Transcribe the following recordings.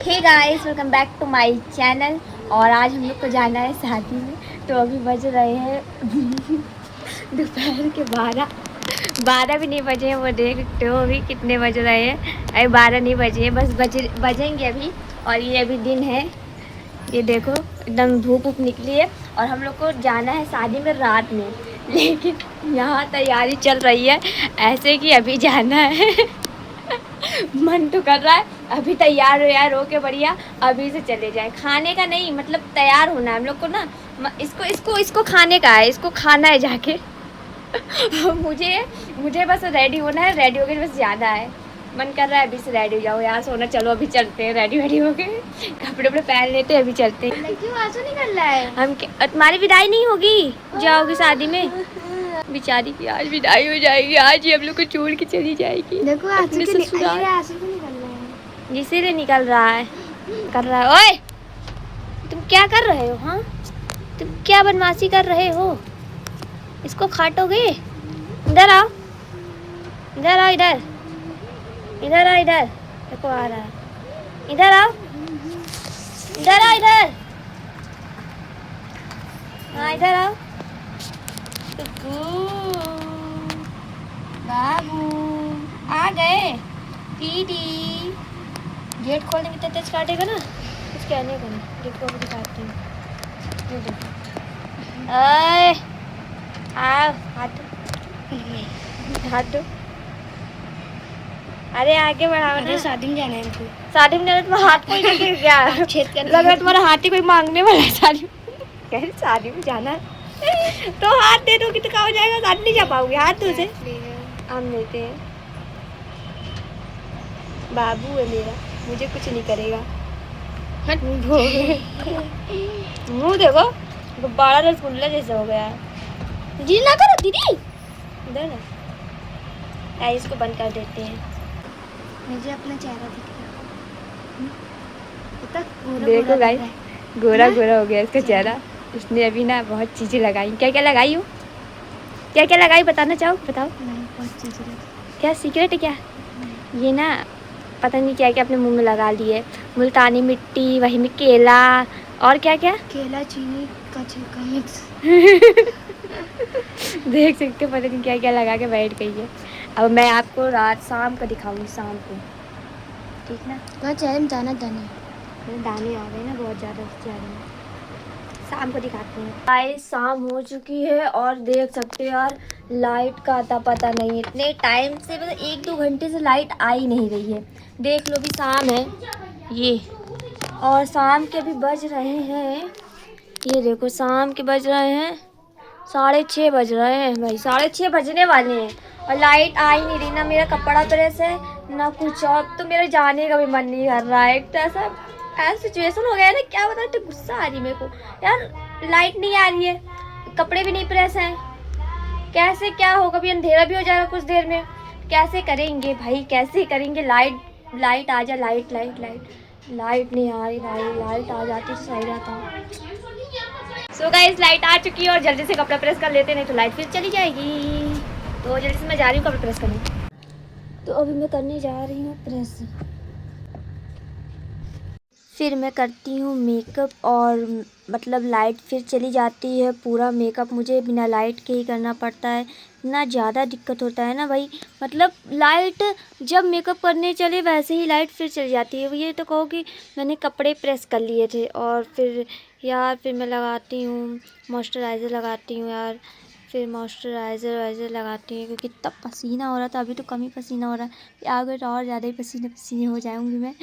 Hey guys, welcome back to my channel. और आज हम लोग को जाना है शादी में। तो अभी बज रहे हैं दोपहर के 12 भी नहीं बजे हैं। वो देख सकते हो अभी कितने बज रहे हैं। अभी 12 नहीं बजे हैं, बस बजेंगे अभी। और ये अभी दिन है, ये देखो एकदम धूप उप निकली है। और हम लोग को जाना है शादी में रात में, लेकिन यहाँ तैयारी चल रही है ऐसे कि अभी जाना है। मन तो कर रहा है अभी तैयार हो यार, हो के बढ़िया अभी से चले जाए। खाने का नहीं, मतलब तैयार होना है हम लोग को ना। इसको इसको इसको खाने का है, इसको खाना है जाके। मुझे मुझे बस रेडी होना है, रेडी होके बस जाना है। मन कर रहा है अभी से रेडी हो जाओ यार, सोना चलो अभी चलते हैं। रेडी वेडी हो गए, कपड़े वपड़े पहन लेते हैं, अभी चलते हैं। क्यों आंसू निकल रहा है? हम तुम्हारी विदाई नहीं होगी, जाओगी शादी में। बेचारी की आज विदाई हो जाएगी, आज ही हम लोग को छोड़ के चली जाएगी। देखो आंसू क्यों निकल रहा है? इसीलिए निकल रहा है, कर रहा है। ओए तुम क्या कर रहे हो? हाँ तुम क्या बदमाशी कर रहे हो? इसको काटोगे? इधर आओ, इधर आओ, इधर इधर आओ, इधर देखो आ रहा है। इधर आओ, इधर आओ, इधर। हाँ इधर आओ। बाबू आ गए। दीदी गेट खोलने में इतना तेज काटेगा ना, कुछ कहने को नहीं। देखो अभी दिखाती हूँ। अरे आओ, हाथ दो। अरे आगे बढ़ाओ ना। शादी में जाना है इनको। शादी में जाना, तुम्हारा हाथ कोई लेके गया? छेद कर लग रहा है तुम्हारा हाथ ही कोई मांगने वाला है। शादी कह रही शादी में जाना है तो हाथ दे दोगी तो क्या हो जाएगा? शादी नहीं जा पाओगे हाथ दो से। हम लेते हैं, बाबू है मेरा, मुझे कुछ नहीं करेगा। मुँह देखो गुब्बारा रसगुल्ला जैसा हो गया है। जी ना करो दीदी, इधर ना। इसको बंद कर देते हैं। मुझे अपना चेहरा दिख रहा है। देखो गाइस, गोरा गोरा हो गया इसका चेहरा। उसने अभी ना बहुत चीज़ें लगाई। क्या क्या लगाई हो? क्या क्या लगाई बताना चाहो? बताओ। बहुत चीज़ें क्या सीक्रेट है क्या? ये ना पता नहीं क्या क्या अपने मुंह में लगा लिए। मुल्तानी मिट्टी, वही में केला, और क्या क्या केला चीनी का छिलका मिक्स। देख सकते हो, पता नहीं क्या क्या लगा के बैठ गई है। अब मैं आपको रात शाम को दिखाऊंगी, शाम को, ठीक ना? वहाँ चेहरे में दाना दाना दाने आ गए ना बहुत ज़्यादा चेहरे में। शाम को दिखाते हैं। गाइस शाम हो चुकी है और देख सकते हो यार, लाइट का आता पता नहीं। इतने टाइम से मतलब 1-2 घंटे से लाइट आ ही नहीं रही है। देख लो भी शाम है ये, और शाम के भी बज रहे हैं, ये देखो शाम के बज रहे हैं 6:30 बज रहे हैं भाई, 6:30 बजने वाले हैं और लाइट आ ही नहीं रही। ना मेरा कपड़ा प्रेस है ना कुछ, और तो मेरे जाने का भी मन नहीं कर रहा है। एक तो ऐसा सिचुएशन हो गया है ना, क्या बताऊँ, तो गुस्सा आ रही है मेरे को यार। लाइट नहीं आ रही है, कपड़े भी नहीं प्रेस हैं, कैसे क्या होगा? अभी अंधेरा भी हो जाएगा कुछ देर में, कैसे करेंगे भाई, कैसे करेंगे? लाइट आ जा, लाइट लाइट लाइट लाइट नहीं आ रही भाई। लाइट आ जाती तो सही रहता। सो गाइस लाइट आ चुकी है और जल्दी से कपड़ा प्रेस कर लेते, नहीं तो लाइट फिर चली जाएगी। तो जल्दी से मैं जा रही हूँ कपड़ा प्रेस करने। तो अभी मैं करने जा रही हूँ प्रेस, फिर मैं करती हूँ मेकअप। और मतलब लाइट फिर चली जाती है, पूरा मेकअप मुझे बिना लाइट के ही करना पड़ता है। इतना ज़्यादा दिक्कत होता है ना भाई, मतलब लाइट जब मेकअप करने चले वैसे ही लाइट फिर चली जाती है। ये तो कहो कि मैंने कपड़े प्रेस कर लिए थे और फिर यार फिर मैं लगाती हूँ मॉइस्चराइज़र, लगाती हूँ यार, फिर मॉइस्चराइज़र वाइज़र लगाती हूँ क्योंकि तब पसीना हो रहा था। अभी तो कम ही पसीना हो रहा है, आगे तो और ज़्यादा ही पसीने पसीने हो जाऊँगी मैं।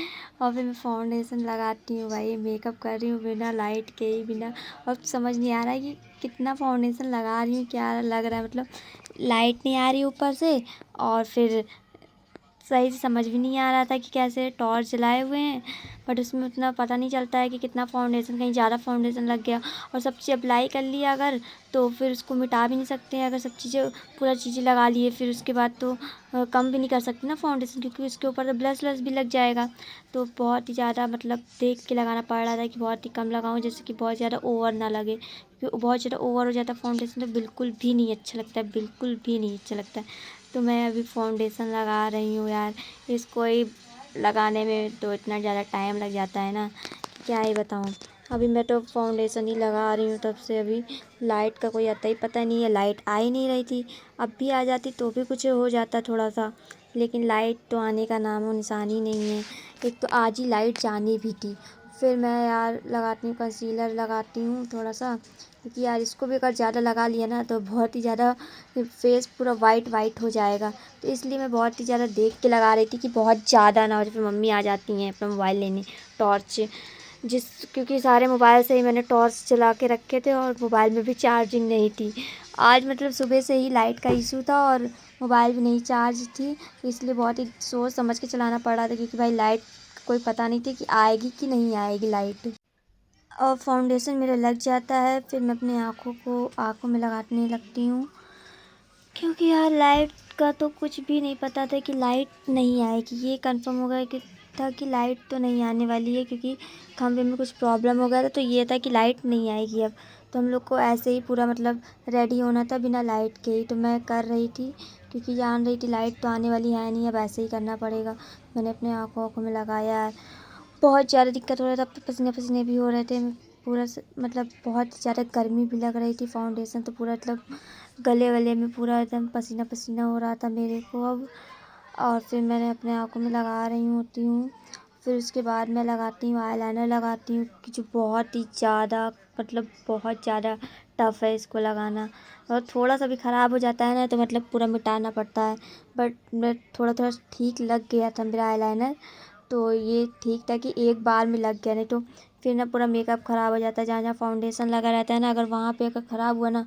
और फिर मैं फाउंडेशन लगाती हूँ भाई, मेकअप कर रही हूँ बिना लाइट के ही, बिना। और समझ नहीं आ रहा है कि कितना फाउंडेशन लगा रही हूँ, क्या लग रहा है, मतलब लाइट नहीं आ रही ऊपर से। और फिर सही से समझ भी नहीं आ रहा था कि कैसे, टॉर्च जलाए हुए हैं बट उसमें उतना पता नहीं चलता है कि कितना फाउंडेशन, कहीं ज़्यादा फाउंडेशन लग गया और सब चीज़ अप्लाई कर लिया अगर, तो फिर उसको मिटा भी नहीं सकते हैं। अगर सब चीज़ें पूरा चीज़ें लगा लिए फिर उसके बाद तो कम भी नहीं कर सकते ना फाउंडेशन, क्योंकि उसके ऊपर तो ब्लश व्लश भी लग जाएगा। तो बहुत ही ज़्यादा मतलब देख के लगाना पड़ रहा था कि बहुत ही कम लगाऊँ, जैसे कि बहुत ज़्यादा ओवर ना लगे, क्योंकि बहुत ज़्यादा ओवर हो जाता है फाउंडेशन तो बिल्कुल भी नहीं अच्छा लगता है, बिल्कुल भी नहीं अच्छा लगता है। तो मैं अभी फाउंडेशन लगा रही हूँ यार, इसको ही लगाने में तो इतना ज़्यादा टाइम लग जाता है ना, क्या ही बताऊँ। अभी मैं तो फाउंडेशन ही लगा रही हूँ तब से, अभी लाइट का कोई अता ही पता नहीं है। लाइट आ ही नहीं रही थी, अब भी आ जाती तो भी कुछ हो जाता थोड़ा सा, लेकिन लाइट तो आने का नामो निशान ही नहीं है। एक तो आज ही लाइट जानी भी थी। फिर मैं यार लगाती हूँ, कंसीलर लगाती हूँ थोड़ा सा, क्योंकि यार इसको भी अगर ज़्यादा लगा लिया ना तो बहुत ही ज़्यादा फेस पूरा वाइट वाइट हो जाएगा। तो इसलिए मैं बहुत ही ज़्यादा देख के लगा रही थी कि बहुत ज़्यादा ना हो जाए। फिर मम्मी आ जाती हैं अपना मोबाइल लेने, टॉर्च, क्योंकि सारे मोबाइल से ही मैंने टॉर्च चला के रखे थे और मोबाइल में भी चार्जिंग नहीं थी। आज मतलब सुबह से ही लाइट का इशू था और मोबाइल भी नहीं चार्ज थी, तो इसलिए बहुत ही सोच समझ के चलाना पड़ रहा था, क्योंकि भाई लाइट कोई पता नहीं थी कि आएगी कि नहीं आएगी लाइट। और फाउंडेशन मेरा लग जाता है, फिर मैं अपनी आँखों में लगाने लगती हूँ, क्योंकि यार लाइट का तो कुछ भी नहीं पता था कि लाइट नहीं आएगी। ये कंफर्म हो गया कि लाइट तो नहीं आने वाली है, क्योंकि खंभे में कुछ प्रॉब्लम हो गया था, तो ये था कि लाइट नहीं आएगी अब। तो हम लोग को ऐसे ही पूरा मतलब रेडी होना था बिना लाइट के ही, तो मैं कर रही थी, क्योंकि जान रही थी लाइट तो आने वाली है नहीं, अब ऐसे ही करना पड़ेगा। मैंने अपने आँखों में लगाया, बहुत ज़्यादा दिक्कत हो रहा था, पसीने पसीने भी हो रहे थे, पूरा मतलब बहुत ज़्यादा गर्मी भी लग रही थी। फाउंडेशन तो पूरा मतलब गले वले में पूरा एकदम पसीना पसीना हो रहा था मेरे को अब। और फिर मैंने अपने आँखों में लगा रही होती हूँ। फिर उसके बाद मैं लगाती हूँ आईलाइनर लगाती हूँ, कि जो बहुत ही ज़्यादा मतलब बहुत ज़्यादा टफ़ है इसको लगाना, और थोड़ा सा भी ख़राब हो जाता है ना तो मतलब पूरा मिटाना पड़ता है। बट मैं थोड़ा थोड़ा ठीक लग गया था मेरा आईलाइनर, तो ये ठीक था कि एक बार में लग गया, नहीं तो फिर ना पूरा मेकअप ख़राब हो जाता है। जहाँ जहाँ फाउंडेशन लगा रहता है ना, अगर वहाँ पे अगर ख़राब हुआ ना,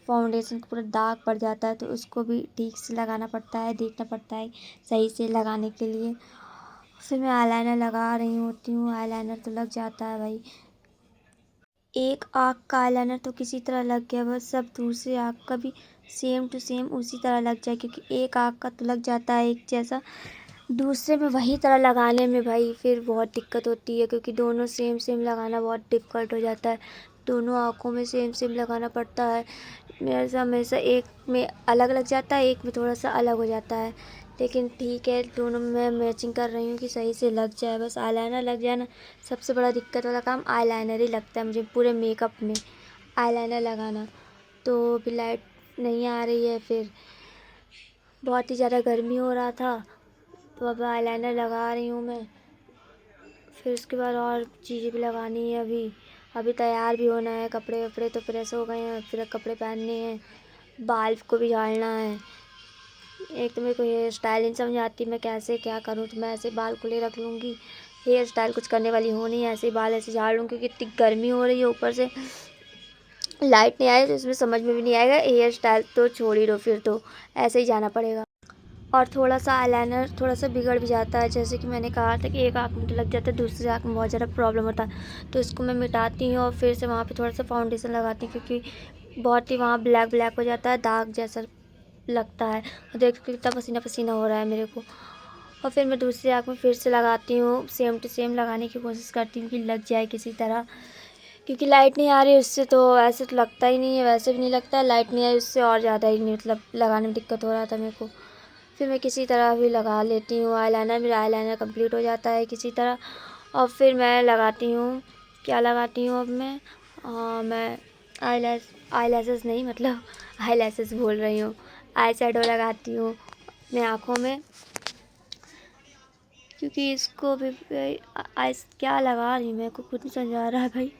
फाउंडेशन का पूरा दाग पड़ जाता है, तो उसको भी ठीक से लगाना पड़ता है, देखना पड़ता है सही से लगाने के लिए। फिर मैं आईलाइनर लगा रही होती हूँ, आईलाइनर तो लग जाता है भाई। एक आँख का आईलाइनर तो किसी तरह लग गया, बस अब दूसरी आँख का भी सेम टू सेम उसी तरह लग जाए, क्योंकि एक आँख का तो लग जाता है एक जैसा, दूसरे में वही तरह लगाने में भाई फिर बहुत दिक्कत होती है, क्योंकि दोनों सेम सेम लगाना बहुत डिफ़िकल्ट हो जाता है। दोनों आँखों में सेम सेम लगाना पड़ता है। मेरे से हमेशा एक में अलग लग जाता है, एक में थोड़ा सा अलग हो जाता है, लेकिन ठीक है दोनों में मैं मैचिंग कर रही हूँ कि सही से लग जाए। बस आईलाइनर लग जाए ना, सबसे बड़ा दिक्कत वाला काम आईलाइनर ही लगता है मुझे पूरे मेकअप में, आईलाइनर लगाना। तो अभी लाइट नहीं आ रही है, फिर बहुत ही ज़्यादा गर्मी हो रहा था, तो अब आईलाइनर लगा रही हूँ मैं। फिर उसके बाद और चीज़ें भी लगानी है, अभी तैयार भी होना है, कपड़े वपड़े तो प्रेस हो गए हैं, फिर कपड़े पहनने हैं, बाल को भी झाड़ना है। एक तो मेरे को हेयर स्टाइल नहीं समझ आती, मैं कैसे क्या करूँ, तो मैं ऐसे बाल खुले रख लूँगी, हेयर स्टाइल कुछ करने वाली हो नहीं, ऐसे बाल ऐसे झाड़ लूँगी, क्योंकि इतनी गर्मी हो रही है, ऊपर से लाइट नहीं आई तो इसमें समझ में भी नहीं आएगा। हेयर स्टाइल तो छोड़ ही दो, फिर तो ऐसे ही जाना पड़ेगा। और थोड़ा सा आईलाइनर थोड़ा सा बिगड़ भी जाता है, जैसे कि मैंने कहा था कि एक आँख में तो लग जाता है, दूसरी आँख में बहुत ज़्यादा प्रॉब्लम होता है, तो इसको मैं मिटाती हूँ और फिर से वहाँ पे थोड़ा सा फाउंडेशन लगाती हूँ, क्योंकि बहुत ही वहाँ ब्लैक ब्लैक हो जाता है, दाग जैसा लगता है। और देखो कितना पसीना पसीना हो रहा है मेरे को। और फिर मैं दूसरी आँख में फिर से लगाती हूँ, सेम टू सेम लगाने की कोशिश करती हूँ कि लग जाए किसी तरह, क्योंकि लाइट नहीं आ रही उससे तो ऐसे तो लगता ही नहीं है, वैसे भी नहीं लगता है, लाइट नहीं आई उससे और ज़्यादा ही नहीं, मतलब लगाने में दिक्कत हो रहा था मेरे को। फिर मैं किसी तरह भी लगा लेती हूँ आईलाइनर, मेरा आईलाइनर कंप्लीट हो जाता है किसी तरह। और फिर मैं लगाती हूँ, क्या लगाती हूँ अब मैं आईलैशेस नहीं, मतलब आईलैशेस बोल रही हूँ, आई शैडो लगाती हूँ अपने आँखों में, क्योंकि इसको भी आई क्या लगा रही हूँ मेरे को खुद नहीं समझ आ रहा है भाई।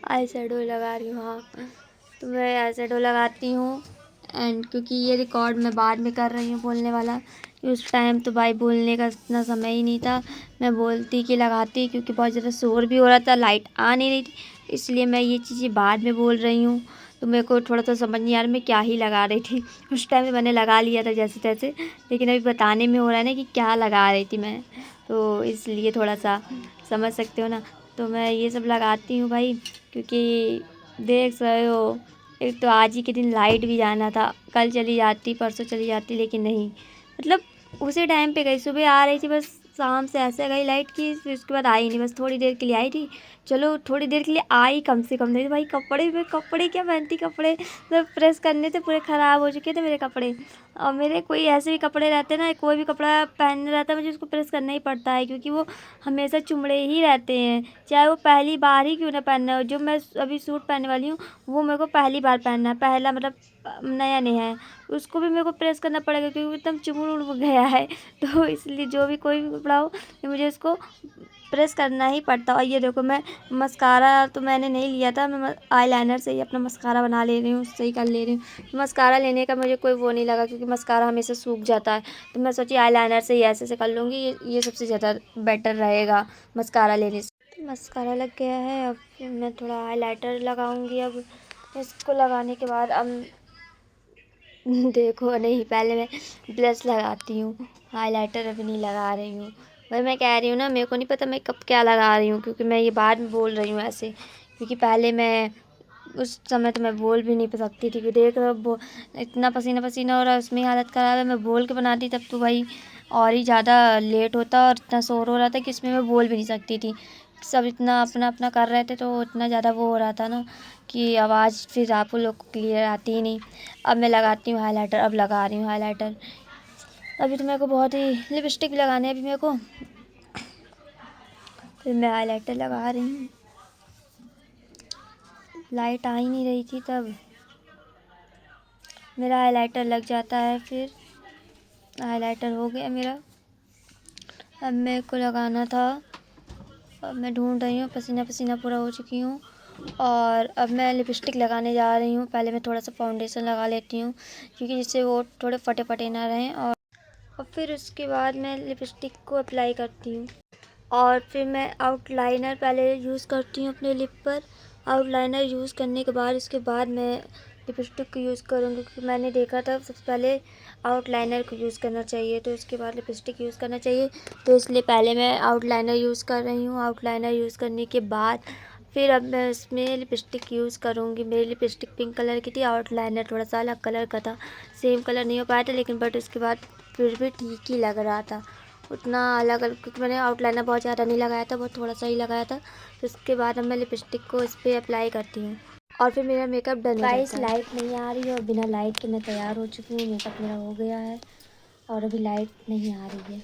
आई शैडो लगा रही हूँ, हाँ, तो मैं आई शैडो लगाती हूँ। एंड क्योंकि ये रिकॉर्ड मैं बाद में कर रही हूँ बोलने वाला, उस टाइम तो भाई बोलने का इतना समय ही नहीं था, मैं बोलती कि लगाती, क्योंकि बहुत ज़्यादा शोर भी हो रहा था, लाइट आ नहीं रही थी, इसलिए मैं ये चीज़ें बाद में बोल रही हूँ। तो मेरे को थोड़ा सा समझ नहीं आ रहा मैं क्या ही लगा रही थी, उस टाइम में मैंने लगा लिया था जैसे तैसे, लेकिन अभी बताने में हो रहा है ना कि क्या लगा रही थी मैं, तो इसलिए थोड़ा सा समझ सकते हो ना। तो मैं ये सब लगाती हूँ भाई, क्योंकि देख रहे हो एक तो आज ही के दिन लाइट भी जाना था, कल चली जाती परसों चली जाती, लेकिन नहीं, मतलब उसी टाइम पे गई, सुबह आ रही थी बस शाम से ऐसे गई लाइट की, फिर उसके बाद आई नहीं, बस थोड़ी देर के लिए आई थी। चलो थोड़ी देर के लिए आई, कम से कम नहीं भाई कपड़े क्या पहनती, कपड़े सब प्रेस करने से पूरे ख़राब हो चुके थे मेरे कपड़े। और मेरे कोई ऐसे भी कपड़े रहते ना, कोई भी कपड़ा पहनना रहता है मुझे उसको प्रेस करना ही पड़ता है, क्योंकि वो हमेशा चुमड़े ही रहते हैं, चाहे वो पहली बार ही क्यों ना पहनना हो। जो मैं अभी सूट पहनने वाली हूँ वो मेरे को पहली बार पहनना है, पहला मतलब नया नया है, उसको भी मेरे को प्रेस करना पड़ेगा क्योंकि एकदम चुमुड़ उड़ गया है। तो इसलिए जो भी कोई भी कपड़ा हो मुझे उसको प्रेस करना ही पड़ता। और ये देखो मैं मस्कारा तो मैंने नहीं लिया था, मैं आईलाइनर से ही अपना मस्कारा बना ले रही हूँ, उससे ही कर ले रही हूँ। मस्कारा लेने का मुझे कोई वो नहीं लगा क्योंकि मस्कारा हमेशा सूख जाता है, तो मैं सोची आईलाइनर से ही ऐसे कर लूँगी, ये सबसे ज़्यादा बेटर रहेगा मस्कारा लेने से। तो मस्कारा लग गया है, अब फिर मैं थोड़ा हाईलाइटर लगाऊँगी। अब इसको लगाने के बाद अब देखो नहीं, पहले मैं ब्लश लगाती हूँ, हाइलाइटर अभी नहीं लगा रही हूँ। भाई मैं कह रही हूँ ना, मेरे को नहीं पता मैं कब क्या लगा रही हूँ, क्योंकि मैं ये बाद में बोल रही हूँ ऐसे, क्योंकि पहले मैं उस समय तो मैं बोल भी नहीं सकती थी कि देख रहे हो इतना पसीना पसीना हो रहा है, उसमें हालत ख़राब है। मैं बोल के बनाती तब तो भाई और ही ज़्यादा लेट होता और इतना शोर हो रहा था कि इसमें मैं बोल भी नहीं सकती थी। सब इतना अपना अपना कर रहे थे तो इतना ज़्यादा वो हो रहा था ना कि आवाज़ फिर आप लोग को क्लियर आती ही नहीं। अब मैं लगाती हूँ हाइलाइटर, अब लगा रही हूँ हाइलाइटर। अभी तो मेरे को बहुत ही लिपस्टिक भी लगाने अभी मेरे को, फिर मैं हाइलाइटर लगा रही हूँ। लाइट आ ही नहीं रही थी तब मेरा हाइलाइटर लग जाता है, फिर हाइलाइटर हो गया मेरा। अब मेरे को लगाना था, अब मैं ढूंढ रही हूँ, पसीना पसीना पूरा हो चुकी हूँ। और अब मैं लिपस्टिक लगाने जा रही हूँ। पहले मैं थोड़ा सा फाउंडेशन लगा लेती हूँ क्योंकि जिससे वो थोड़े फटे फटे ना रहें, और फिर उसके बाद मैं लिपस्टिक को अप्लाई करती हूँ। और फिर मैं आउटलाइनर पहले यूज़ करती हूँ अपने लिप पर। आउटलाइनर यूज़ करने के बाद उसके बाद मैं लिपस्टिक को यूज़ करूँगी, क्योंकि मैंने देखा था सबसे पहले आउटलाइनर को यूज़ करना चाहिए तो उसके बाद लिपस्टिक यूज़ करना चाहिए, तो इसलिए पहले मैं आउटलाइनर यूज़ कर रही हूँ। आउटलाइनर यूज़ करने के बाद फिर अब मैं इसमें लिपस्टिक यूज़ करूँगी। मेरी लिपस्टिक पिंक कलर की थी, आउटलाइनर थोड़ा सा अलग कलर का था, सेम कलर नहीं हो पाया था, लेकिन बट उसके बाद फिर भी ठीक ही लग रहा था, उतना अलग अलग, क्योंकि मैंने आउटलाइनर बहुत ज़्यादा नहीं लगाया था, बहुत थोड़ा सा ही लगाया था। तो उसके बाद अब मैं लिपस्टिक को इस पर अप्लाई करती हूँ और फिर मेरा मेकअप डन हो जाता है। गाइस लाइट नहीं आ रही है और बिना लाइट के मैं तैयार हो चुकी हूँ, मेकअप मेरा हो गया है और अभी लाइट नहीं आ रही है।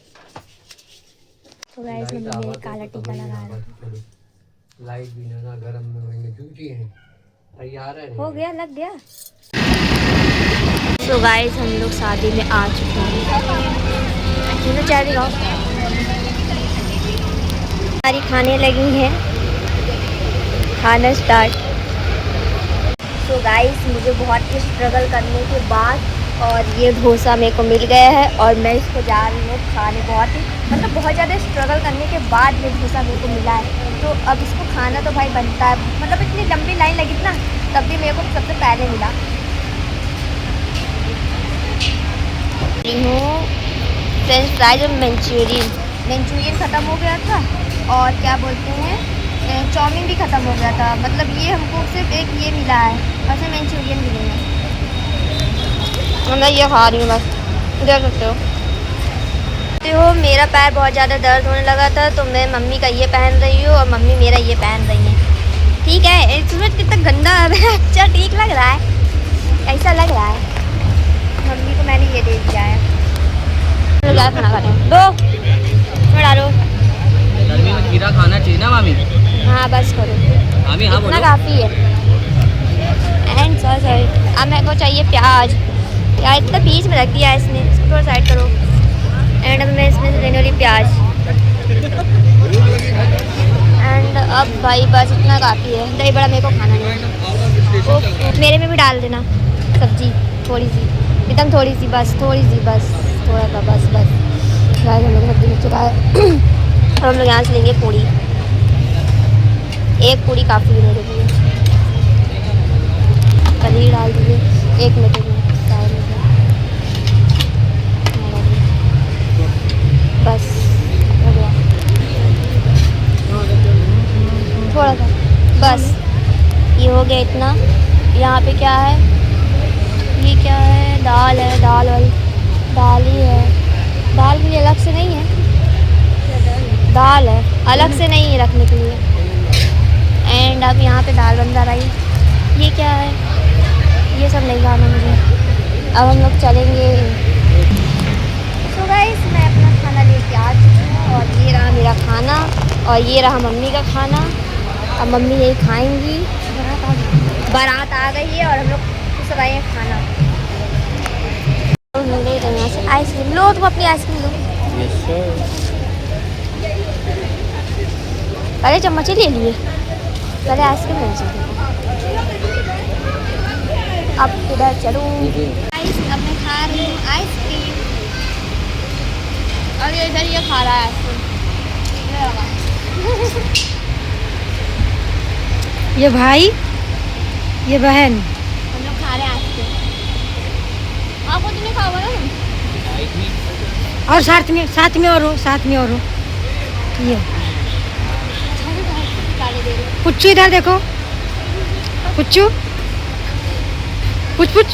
तो गाइस मम्मी ने काला टीका लगा रहा, लाइट भी ना गरम में ड्यूटी है, तैयार है, हो गया, लग गया। तो गाइस हम लोग शादी में आ चुके हैं, चाय दिखाओ। हमारी खाने लगी हैं, खाना स्टार्ट। तो गाइस मुझे बहुत ही स्ट्रगल करने के बाद और ये डोसा मेरे को मिल गया है और मैं इसको जा रही हूँ खाने। बहुत ज़्यादा स्ट्रगल करने के बाद ये डोसा मेरे को मिला है, तो अब इसको खाना तो भाई बनता है। मतलब इतनी लंबी लाइन लगी थी ना, तब भी मेरे को सबसे पहले मिला। फ्रेंच फ्राइज और मंचूरियन ख़त्म हो गया था और क्या बोलते हैं चाउमीन भी ख़त्म हो गया था। मतलब ये हमको सिर्फ एक ये मिला है, वैसे मंचूरियन भी नहीं है। मैं ये खा रही हूँ बस, देख सकते हो। मेरा पैर बहुत ज़्यादा दर्द होने लगा था तो मैं मम्मी का ये पहन रही हूँ और मम्मी मेरा ये पहन रही है। ठीक है, इसमें कितना गंदा है। अच्छा ठीक लग रहा है, कैसा लग रहा है? मम्मी को मैंने ये दे दिया है। क्या खाना खा रहे हो? दो डालो। गर्मी में खीरा खाना चाहिए ना मामी? हाँ बस करो, मामी हाँ इतना बोलो। काफ़ी है। एंड सॉरी अब मेरे को चाहिए प्याज। प्याज इतना बीच में रख दिया है इसने, इसको थोड़ा साइड करो। एंड अब मैं इसमें से लेने वाली प्याज। एंड अब भाई बस इतना काफ़ी है, दही बड़ा मेरे को खाना नहीं है। वो मेरे में भी डाल देना सब्जी थोड़ी सी, एकदम थोड़ी सी, बस थोड़ी सी, बस थोड़ा सा, बस गाइस हम लोग सब्जी मिल चुका है। और हम लोग यहाँ से लेंगे पूड़ी, एक पूड़ी काफ़ी है मेरे लिए। पनीर डाल दीजिए, एक मिनट बस हो गया, थोड़ा सा बस, ये हो गया इतना। यहाँ पे क्या है, ये क्या है? दाल है, दाल वाली दाल ही है, दाल भी अलग से नहीं है, दाल है, अलग से नहीं है रखने के लिए। एंड अब यहाँ पे दाल बन रही। ये क्या है? ये सब नहीं खाना मुझे। अब हम लोग चलेंगे। सो गाइस, मैं अपना खाना लेके आ चुकी हूँ और ये रहा मेरा खाना और ये रहा मम्मी का खाना। अब मम्मी यही खाएंगी। बारात आ गई है और हम लोग सब आए हैं खाना। ले रहे यहाँ से आइसक्रीम। लो तुम अपनी आइसक्रीम लो। पहले चम्मच ही ले लिए, पहले आइसक्रीम लेनी चाहिए। अब इधर चलूँ। अब मैं खा रही हूँ आइसक्रीम और ये इधर ये खा रहा है आइसक्रीम। ये भाई, ये बहन, हम लोग खा रहे हैं आइसक्रीम। आपको तो नहीं खाओगे ना तुम? और साथ में और हो, साथ में और हो। ये पुच्चू इधर देखो, पुच्चू, पुच पुच।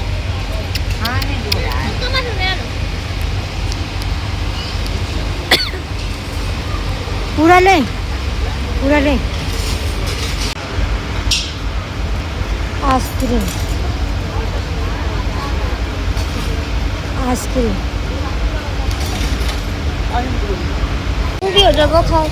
पूरा ले, पूरा ले। आइसक्रीम, आइसक्रीम भी हो जाएगा, खाओ।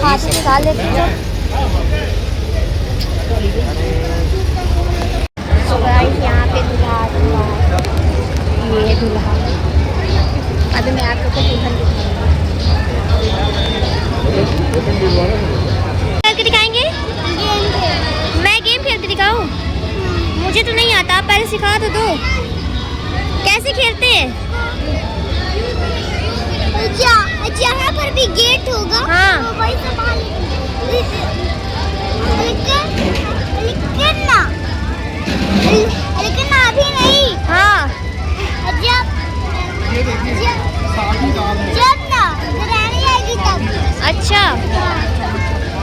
हाथ से डाल लेते हैं। तो गाइस यहाँ पे दूल्हा ये दूल्हा। अभी मैं आपको दुल्हन दिखाएंगे। मैं गेम खेलते दिखाऊं? मुझे तो नहीं आता, आप पहले सिखा तो दो कैसे खेलते हैं। जहाँ पर भी गेट होगा, हाँ। वही संभाल लेकिन ना अभी नहीं। हाँ, जब ना ग्रैनी आएगी तब। अच्छा।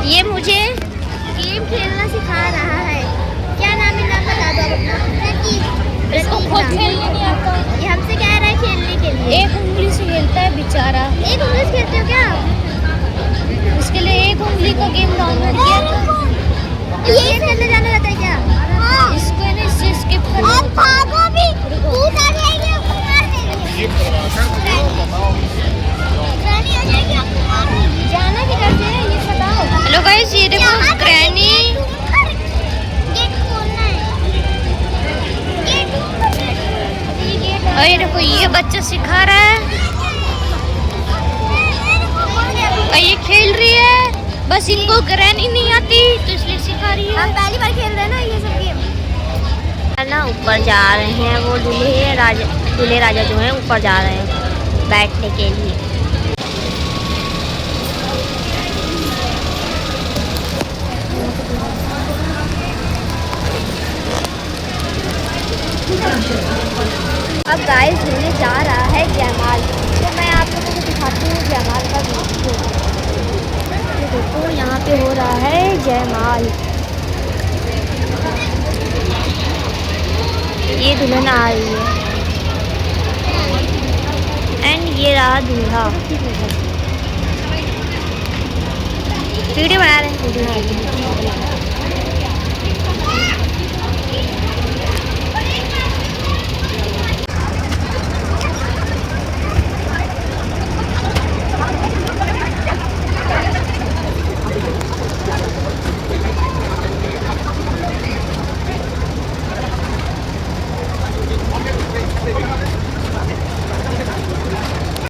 ये मुझे गेम खेलना सिखा रहा है। क्या नाम है? नाम बता दो अपना। इसको खुद खेलने नहीं आता। ये हमसे कह रहा है खेलने के लिए। एक उंगली से खेलता है बेचारा। एक उंगली से खेलते हो क्या? उसके लिए एक उंगली का गेम डाउनलोड किया था। ये खेलने जाना रहता है क्या? हाँ। इसको है ना, इससे स्किप कर। आप भागो भी, कूद आ जाएगी, आपको मार देंगे। ग्रैनी आ जाएगी, आपको मार देंगे। जाना किधर से है ये बताओ। हेलो गाइस, ये देखो ग्रैनी। गेट खोलना है। और ये देखो ये बच्चा सिखा रहा है और ये खेल रही है। बस इनको ग्रैनी नहीं आती तो इसलिए सिखा रही है। हम पहली बार खेल रहे हैं ना ये सब गेम। ना ऊपर जा रहे हैं वो दूल्हे राजा जो है ऊपर जा रहे हैं बैठने के लिए। अब गाइस होने जा रहा है जयमाल। तो मैं आप लोगों को दिखाती हूँ जयमाल का वीडियो। देखो यहाँ पे हो रहा है जयमाल। ये दुल्हन आ रही है एंड ये रहा दूल्हा। वीडियो बना रहे हैं।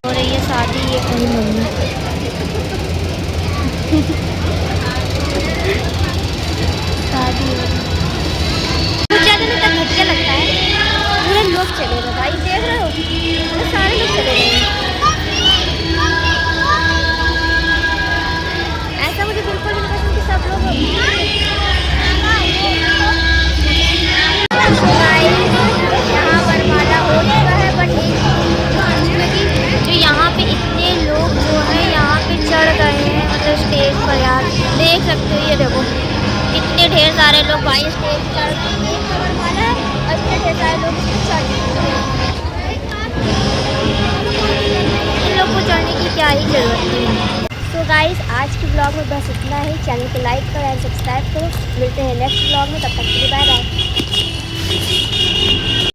हो रही है शादी। ये कहीं मम्मी गाइस आज के ब्लॉग में बस इतना ही। चैनल को लाइक करो एंड सब्सक्राइब करो। मिलते हैं नेक्स्ट ब्लॉग में, तब तक के लिए बाय बाय।